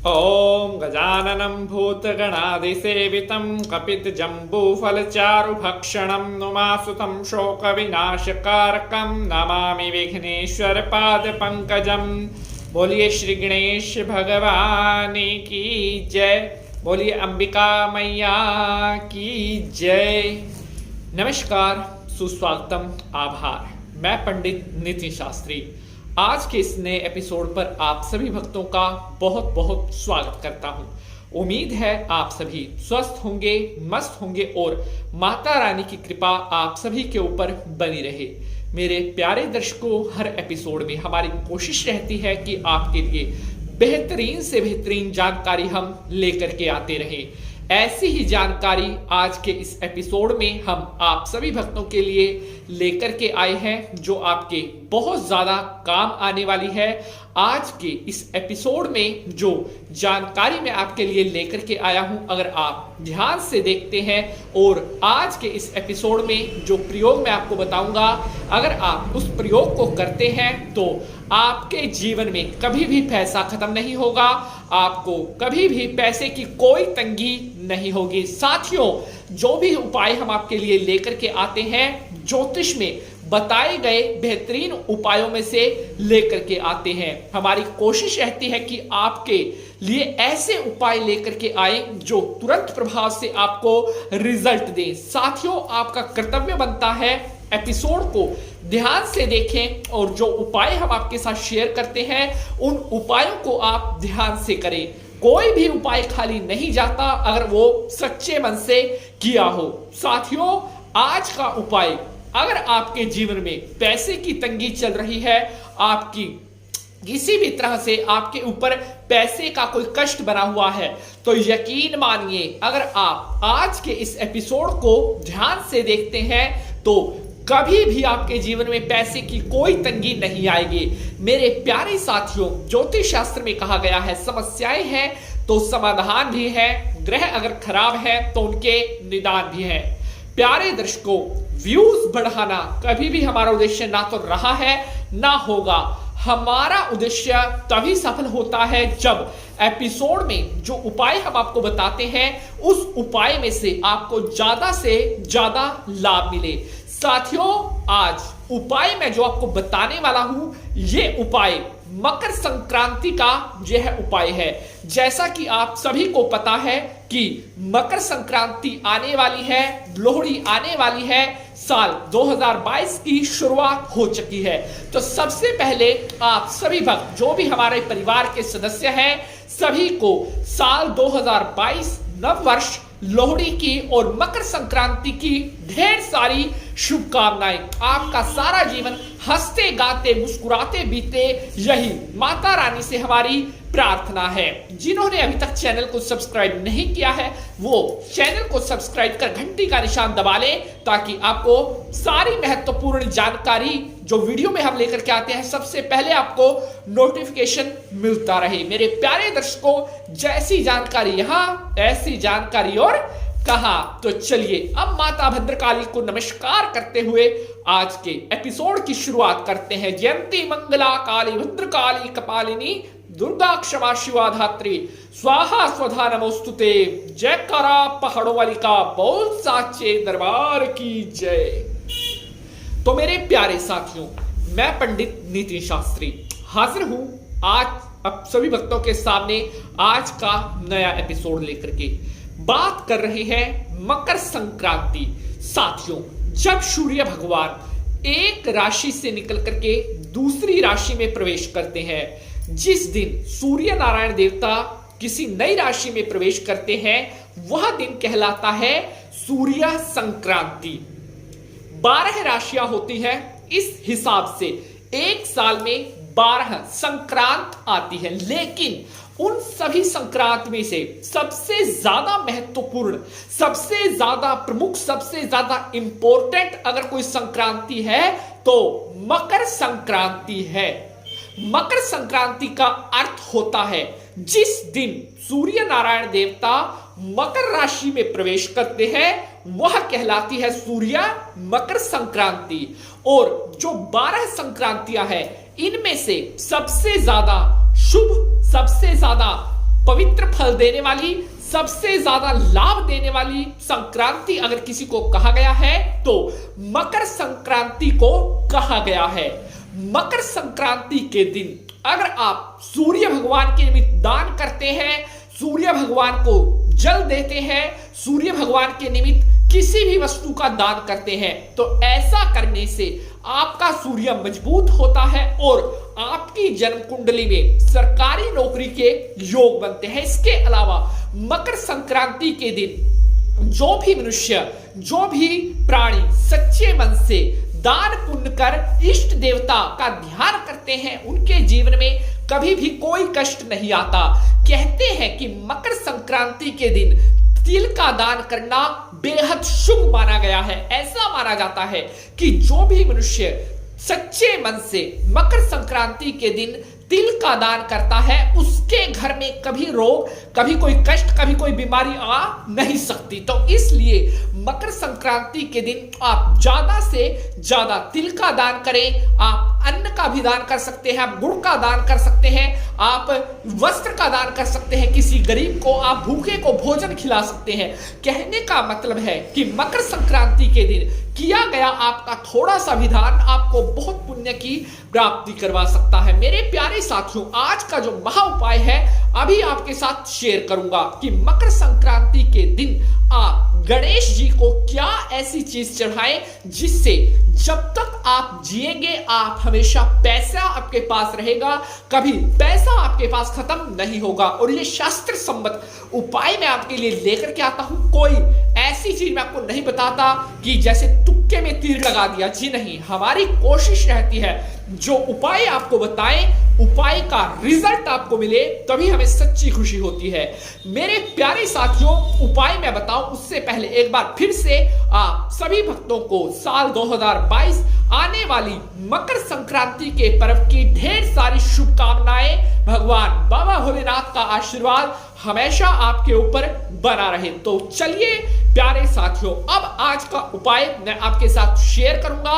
ॐ गजाननं भूतगणादिसेवितं कपितजम्बूफलचारुभक्षणं नुमासुतं शोकविनाशकारकं नमामि विघ्नेश्वरपादपङ्कजं। बोलिए श्री गणेश भगवान की जय, बोलिए अंबिका मैया की जय। नमस्कार, सुस्वागतम, आभार। मैं पंडित नितिन शास्त्री आज के इस नए एपिसोड पर आप सभी भक्तों का बहुत बहुत स्वागत करता हूं। उम्मीद है आप सभी स्वस्थ होंगे, मस्त होंगे और माता रानी की कृपा आप सभी के ऊपर बनी रहे। मेरे प्यारे दर्शकों, हर एपिसोड में हमारी कोशिश रहती है कि आपके लिए बेहतरीन से बेहतरीन जानकारी हम लेकर के आते रहें। ऐसी ही जानकारी आज के इस एपिसोड में हम आप सभी भक्तों के लिए लेकर के आए हैं, जो आपके बहुत ज्यादा काम आने वाली है। आज के इस एपिसोड में जो जानकारी मैं आपके लिए लेकर के आया हूं, अगर आप ध्यान से देखते हैं और आज के इस एपिसोड में जो प्रयोग मैं आपको बताऊंगा, अगर आप उस प्रयोग को करते हैं तो आपके जीवन में कभी भी पैसा खत्म नहीं होगा, आपको कभी भी पैसे की कोई तंगी नहीं होगी। साथियों, जो भी उपाय हम आपके लिए लेकर के आते हैं, ज्योतिष में बताए गए बेहतरीन उपायों में से लेकर के आते हैं। हमारी कोशिश रहती है कि आपके लिए ऐसे उपाय लेकर के आए जो तुरंत प्रभाव से आपको रिजल्ट दें। साथियों, आपका कर्तव्य बनता है एपिसोड को ध्यान से देखें और जो उपाय हम आपके साथ शेयर करते हैं, उन उपायों को आप ध्यान से करें। कोई भी उपाय खाली नहीं जाता अगर वो सच्चे मन से किया हो। साथियों, आज का उपाय, अगर आपके जीवन में पैसे की तंगी चल रही है, आपकी किसी भी तरह से आपके ऊपर पैसे का कोई कष्ट बना हुआ है, तो यकीन मानिए, अगर आप आज के इस एपिसोड को ध्यान से देखते हैं तो कभी भी आपके जीवन में पैसे की कोई तंगी नहीं आएगी। मेरे प्यारे साथियों, ज्योतिष शास्त्र में कहा गया है, समस्याएं हैं तो समाधान भी है, ग्रह अगर खराब है तो उनके निदान भी है। प्यारे दर्शकों, व्यूज बढ़ाना कभी भी हमारा उद्देश्य ना तो रहा है ना होगा। हमारा उद्देश्य तभी सफल होता है जब एपिसोड में जो उपाय हम आपको बताते हैं, उस उपाय में से आपको ज्यादा से ज्यादा लाभ मिले। साथियों, आज उपाय मैं जो आपको बताने वाला हूं, ये उपाय मकर संक्रांति का यह उपाय है। जैसा कि आप सभी को पता है कि मकर संक्रांति आने वाली है, लोहड़ी आने वाली है, साल 2022 की शुरुआत हो चुकी है। तो सबसे पहले आप सभी भक्त, जो भी हमारे परिवार के सदस्य हैं, सभी को साल 2022 नव वर्ष, लोहड़ी की और मकर संक्रांति की ढेर सारी शुभकामनाएं। आपका सारा जीवन हंसते गाते मुस्कुराते बीते, यही माता रानी से हमारी प्रार्थना है। जिन्होंने अभी तक चैनल को सब्सक्राइब नहीं किया है, वो चैनल को सब्सक्राइब कर घंटी का निशान दबा लें, ताकि आपको सारी महत्वपूर्ण जानकारी जो वीडियो में हम लेकर के आते हैं, सबसे पहले आपको नोटिफिकेशन मिलता रहे। मेरे प्यारे दर्शकों, जैसी जानकारी यहां, ऐसी जानकारी और कहा। तो चलिए अब माता भद्रकाली को नमस्कार करते हुए आज के एपिसोड की शुरुआत करते हैं। जयंती मंगला काली भद्रकाली कपालिनी दुर्गा क्षमा शिवा धात्री स्वाहा स्वधा नमोस्तुते। जयकारा पहाड़ों वाली का बोल साचे दरबार की जय। तो मेरे प्यारे साथियों, मैं पंडित नितिन शास्त्री हाजिर हूं आज अब सभी भक्तों के सामने आज का नया एपिसोड लेकर के। बात कर रहे हैं मकर संक्रांति। साथियों, जब सूर्य भगवान एक राशि से निकल करके दूसरी राशि में प्रवेश करते हैं, जिस दिन सूर्य नारायण देवता किसी नई राशि में प्रवेश करते हैं, वह दिन कहलाता है सूर्य संक्रांति। 12 राशियां होती हैं, इस हिसाब से एक साल में 12 संक्रांत आती है। लेकिन उन सभी संक्रांत में से सबसे ज्यादा महत्वपूर्ण, सबसे ज्यादा प्रमुख, सबसे ज्यादा इंपॉर्टेंट अगर कोई संक्रांति है तो मकर संक्रांति है। मकर संक्रांति का अर्थ होता है जिस दिन सूर्य नारायण देवता मकर राशि में प्रवेश करते हैं, वह कहलाती है सूर्य मकर संक्रांति। और जो 12 संक्रांतियां हैं, इनमें से सबसे ज्यादा शुभ, सबसे ज्यादा पवित्र फल देने वाली, सबसे ज्यादा लाभ देने वाली संक्रांति अगर किसी को कहा गया है तो मकर संक्रांति को कहा गया है। मकर संक्रांति के दिन अगर आप सूर्य भगवान के निमित्त दान करते हैं, सूर्य भगवान को जल देते हैं, सूर्य भगवान के निमित्त किसी भी वस्तु का दान करते हैं, तो ऐसा करने से आपका सूर्य मजबूत होता है और आपकी जन्म कुंडली में सरकारी नौकरी के योग बनते हैं। इसके अलावा मकर संक्रांति के दिन जो भी मनुष्य, जो भी प्राणी सच्चे मन से दान पुण्य कर इष्ट देवता का ध्यान करते हैं, उनके जीवन में कभी भी कोई कष्ट नहीं आता। कहते हैं कि मकर संक्रांति के दिन तिल का दान करना बेहद शुभ माना गया है। ऐसा माना जाता है कि जो भी मनुष्य सच्चे मन से मकर संक्रांति के दिन तिल का दान करता है, उसके घर में कभी रोग, कभी कोई कष्ट, कभी कोई बीमारी आ नहीं सकती। तो इसलिए मकर संक्रांति के दिन आप ज्यादा से ज्यादा तिल का दान करें। आप अन्न का भी दान कर सकते हैं, आप गुड़ का दान कर सकते हैं, आप वस्त्र का दान कर सकते हैं, किसी गरीब को, आप भूखे को भोजन खिला सकते हैं। कहने का मतलब है कि मकर संक्रांति के दिन किया गया आपका थोड़ा सा विधान आपको बहुत पुण्य की प्राप्ति करवा सकता है। मेरे प्यारे साथियों, आज का जो महा उपाय है अभी आपके साथ शेयर करूंगा कि मकर संक्रांति के दिन आप गणेश जी को क्या ऐसी चीज चढ़ाएं जिससे जब तक आप जिएंगे आप हमेशा पैसा आपके पास रहेगा, कभी पैसा आपके पास खत्म नहीं होगा। और ये शास्त्र सम्मत उपाय मैं आपके लिए लेकर के आता हूं। कोई ऐसी चीज मैं आपको नहीं बताता कि जैसे तुक्के में तीर लगा दिया, जी नहीं। हमारी कोशिश रहती है जो उपाय आपको बताएं, उपाय का रिजल्ट आपको मिले, तभी हमें सच्ची खुशी होती है। मेरे प्यारे साथियों, उपाय मैं बताऊं उससे पहले एक बार फिर से आप सभी भक्तों को साल 2022 आने वाली मकर संक्रांति के पर्व की ढेर सारी शुभकामनाएं। भगवान बाबा भोलेनाथ का आशीर्वाद हमेशा आपके ऊपर बना रहे। तो चलिए प्यारे साथियों, अब आज का उपाय मैं आपके साथ शेयर करूंगा।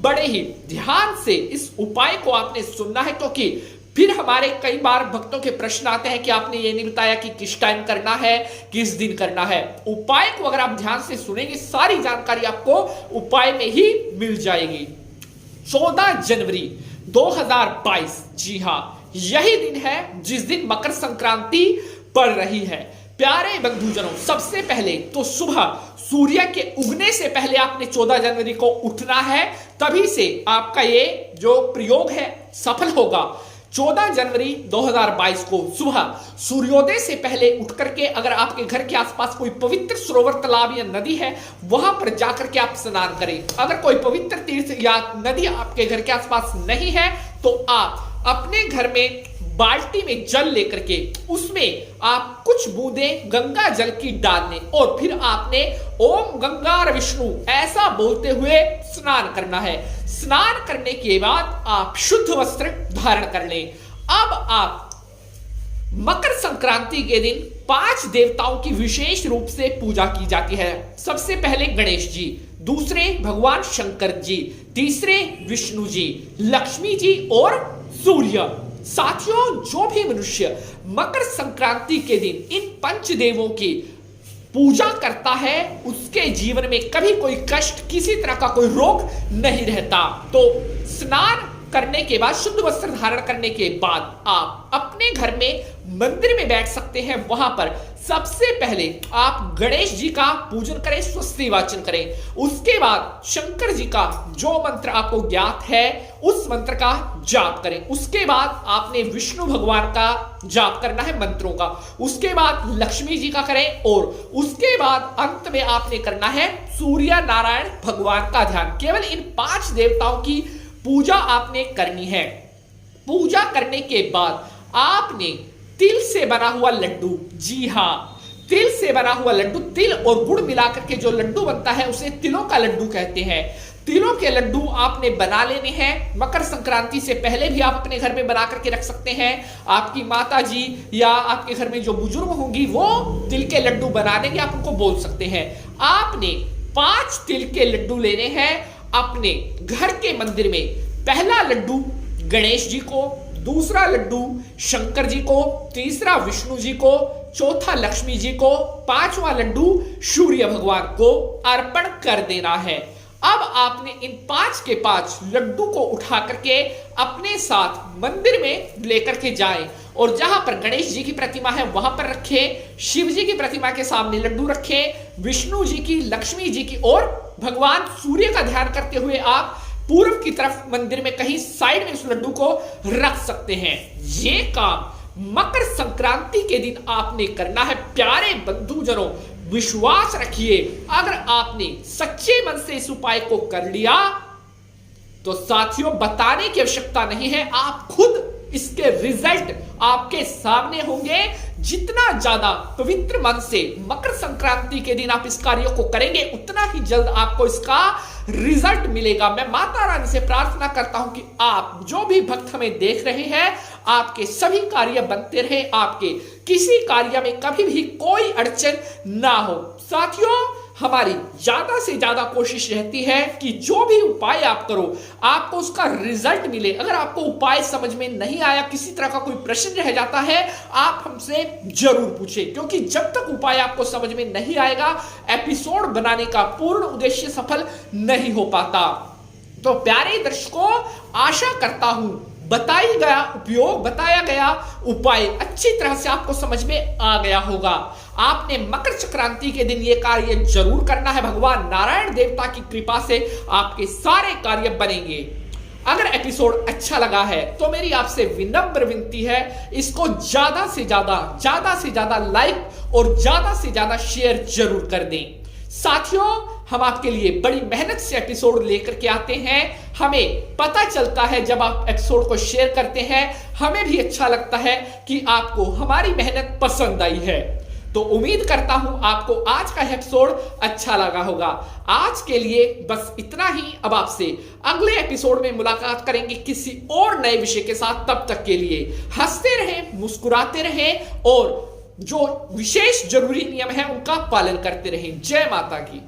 बड़े ही ध्यान से इस उपाय को आपने सुनना है, क्योंकि फिर हमारे कई बार भक्तों के प्रश्न आते हैं कि आपने ये नहीं बताया कि किस टाइम करना है, किस दिन करना है। उपाय को अगर आप ध्यान से सुनेंगे, सारी जानकारी आपको उपाय में ही मिल जाएगी। 14 जनवरी 2022, जी हां, यही दिन है जिस दिन मकर संक्रांति पड़ रही है। प्यारे बंधुजनों, सबसे पहले तो सुबह सूर्य के उगने से पहले आपने 14 जनवरी को उठना है, तभी से आपका ये जो प्रयोग है सफल होगा। 14 जनवरी 2022 को सुबह सूर्योदय से पहले उठ करके अगर आपके घर के आसपास कोई पवित्र सरोवर, तालाब या नदी है, वहां पर जाकर के आप स्नान करें। अगर कोई पवित्र तीर्थ या नदी आपके घर के आसपास नहीं है तो आप अपने घर में बाल्टी में जल लेकर के उसमें आप कुछ बूंदें गंगा जल की डालने और फिर आपने ओम गंगा विष्णु ऐसा बोलते हुए स्नान करना है। स्नान करने के बाद आप शुद्ध वस्त्र धारण कर लें। अब आप मकर संक्रांति के दिन 5 देवताओं की विशेष रूप से पूजा की जाती है। सबसे पहले गणेश जी, दूसरे भगवान शंकर जी, तीसरे विष्णु जी, लक्ष्मी जी और सूर्य। साथियों, जो भी मनुष्य मकर संक्रांति के दिन इन पंचदेवों की पूजा करता है उसके जीवन में कभी कोई कष्ट, किसी तरह का कोई रोग नहीं रहता। तो स्नान करने के बाद, शुद्ध वस्त्र धारण करने के बाद आप अपने घर में मंदिर में बैठ सकते हैं। वहां पर सबसे पहले आप गणेश जी का पूजन करें, स्वस्ति वाचन करें। उसके बाद शंकर जी का जो मंत्र आपको ज्ञात है उस मंत्र का जाप करें। उसके बाद आपने विष्णु भगवान का जाप करना है मंत्रों का। उसके बाद लक्ष्मी जी का करें और उसके बाद अंत में आपने करना है सूर्य नारायण भगवान का ध्यान। केवल इन 5 देवताओं की पूजा आपने करनी है। पूजा करने के बाद आपने तिल से बना हुआ लड्डू, जी हां, तिल से बना हुआ लड्डू, तिल और गुड़ मिलाकर के जो लड्डू बनता है उसे तिलों का लड्डू कहते हैं। तिलों के लड्डू आपने बना लेने हैं। मकर संक्रांति से पहले भी आप अपने घर में बना करके रख सकते हैं। आपकी माता जी या आपके घर में जो बुजुर्ग होंगी वो तिल के लड्डू बना देंगे, आप उनको बोल सकते हैं। आपने 5 तिल के लड्डू लेने हैं। अपने घर के मंदिर में पहला लड्डू गणेश जी को, दूसरा लड्डू शंकर जी को, तीसरा विष्णु जी को, चौथा लक्ष्मी जी को, पांचवा लड्डू सूर्य भगवान को अर्पण कर देना है। अब आपने इन 5 के 5 लड्डू को उठा करके अपने साथ मंदिर में लेकर के जाएं और जहां पर गणेश जी की प्रतिमा है वहां पर रखें, शिव जी की प्रतिमा के सामने लड्डू रखें, विष्णु जी की, लक्ष्मी जी की और भगवान सूर्य का ध्यान करते हुए आप पूर्व की तरफ मंदिर में कहीं साइड में उस लड्डू को रख सकते हैं। ये काम मकर संक्रांति के दिन आपने करना है। प्यारे बंधुजनों, विश्वास रखिए, अगर आपने सच्चे मन से इस उपाय को कर लिया तो साथियों बताने की आवश्यकता नहीं है, आप खुद इसके रिजल्ट आपके सामने होंगे। जितना ज्यादा पवित्र मन से मकर संक्रांति के दिन आप इस कार्य को करेंगे उतना ही जल्द आपको इसका रिजल्ट मिलेगा। मैं माता रानी से प्रार्थना करता हूं कि आप जो भी भक्त हमें देख रहे हैं, आपके सभी कार्य बनते रहे, आपके किसी कार्य में कभी भी कोई अड़चन ना हो। साथियों, हमारी ज्यादा से ज्यादा कोशिश रहती है कि जो भी उपाय आप करो आपको उसका रिजल्ट मिले। अगर आपको उपाय समझ में नहीं आया, किसी तरह का कोई प्रश्न रह जाता है, आप हमसे जरूर पूछें, क्योंकि जब तक उपाय आपको समझ में नहीं आएगा एपिसोड बनाने का पूर्ण उद्देश्य सफल नहीं हो पाता। तो प्यारे दर्शकों, आशा करता हूं बताया गया उपाय अच्छी तरह से आपको समझ में आ गया होगा। आपने मकर संक्रांति के दिन यह कार्य जरूर करना है। भगवान नारायण देवता की कृपा से आपके सारे कार्य बनेंगे। अगर एपिसोड अच्छा लगा है तो मेरी आपसे विनम्र विनती है, इसको ज्यादा से ज्यादा लाइक और ज्यादा से ज्यादा शेयर जरूर कर दें। साथियों, हम आपके लिए बड़ी मेहनत से एपिसोड लेकर के आते हैं। हमें पता चलता है जब आप एपिसोड को शेयर करते हैं, हमें भी अच्छा लगता है कि आपको हमारी मेहनत पसंद आई है। तो उम्मीद करता हूं आपको आज का एपिसोड अच्छा लगा होगा। आज के लिए बस इतना ही। अब आपसे अगले एपिसोड में मुलाकात करेंगे किसी और नए विषय के साथ। तब तक के लिए हंसते रहें, मुस्कुराते रहें और जो विशेष जरूरी नियम है उनका पालन करते रहें। जय माता की।